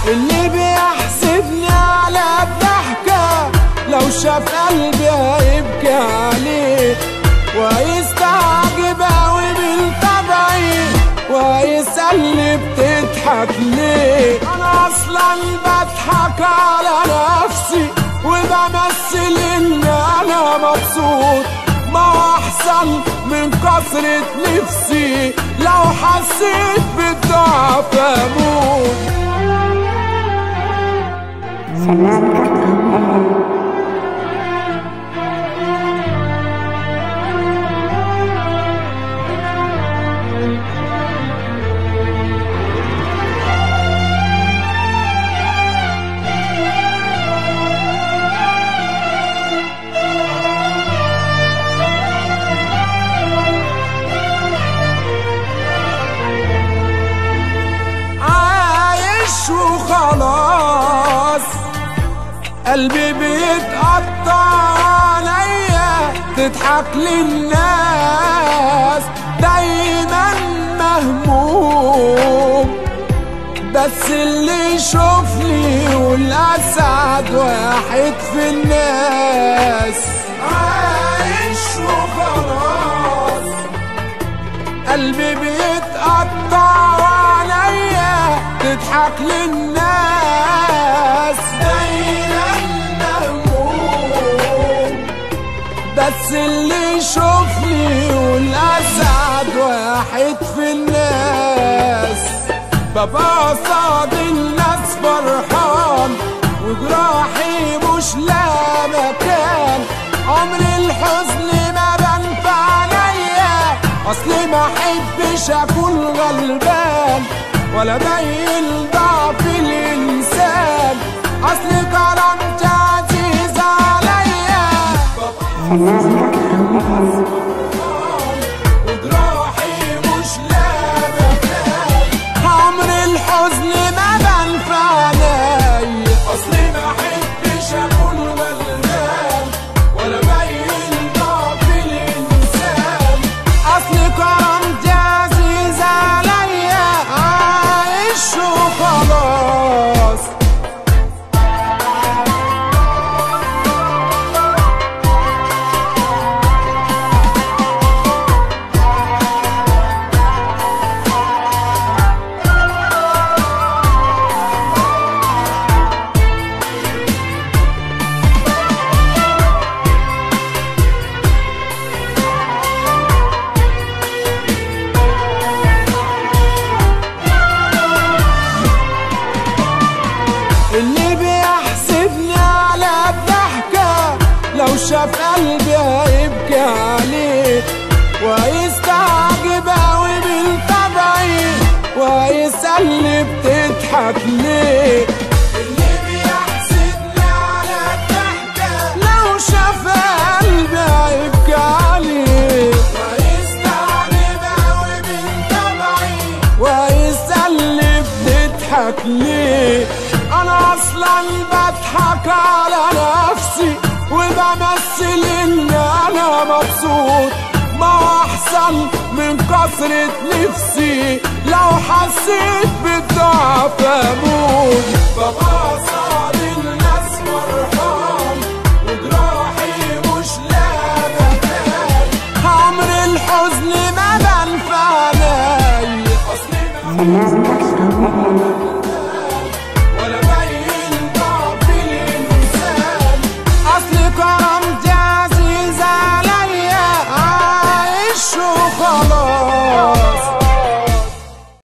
اللي بيحسدني على الضحكة لو شاف قلبي هيبكي عليه، ويستعجب اوي من طبعي ويسألني بتضحك ليه. انا اصلا بضحك على نفسي وبمثل ان انا مبسوط، ما هو احسن من كثرة نفسي لو حسيت بالضعف اموت. وخلاص قلبي بيتقطع عليا، تضحك للناس دايما مهموم، بس اللي يشوفني يقول اسعد واحد في الناس. عايش وخلاص قلبي بيتقطع عليا، تضحك للناس دايما مهموم، بس اللي يشوفني يقول اسعد واحد في الناس. ببقى قصاد الناس فرحان وجراحي مش لا مكان، عمر الحزن ما بنفع عليا، اصلي ما احبش اكون غلبان ولا بين ضعف الانسان، اصلي كرامتي عزيزة عليا. وجراحي مش لا مكان، عمر الحزن ما بنفع عليا، اصلي ما احبش اكون غلبان ولا بين ضعف الانسان، اصلي كرامتي عزيزة عليا. عايش وخلاص اللي بيحسدني على الضحكة لو شاف قلبي هيبكي عليه، ويستعجب اوي من طبعي ويسألني بتضحك ليه. اللي بيحسدني على الضحكة لو شاف قلبي هيبكي عليه، ويستعجب اوي من طبعي ويسألني بتضحك ليه. انا اصلا بضحك على نفسي وبمثل ان انا مبسوط، ما هو احسن من كثرة نفسي لو حسيت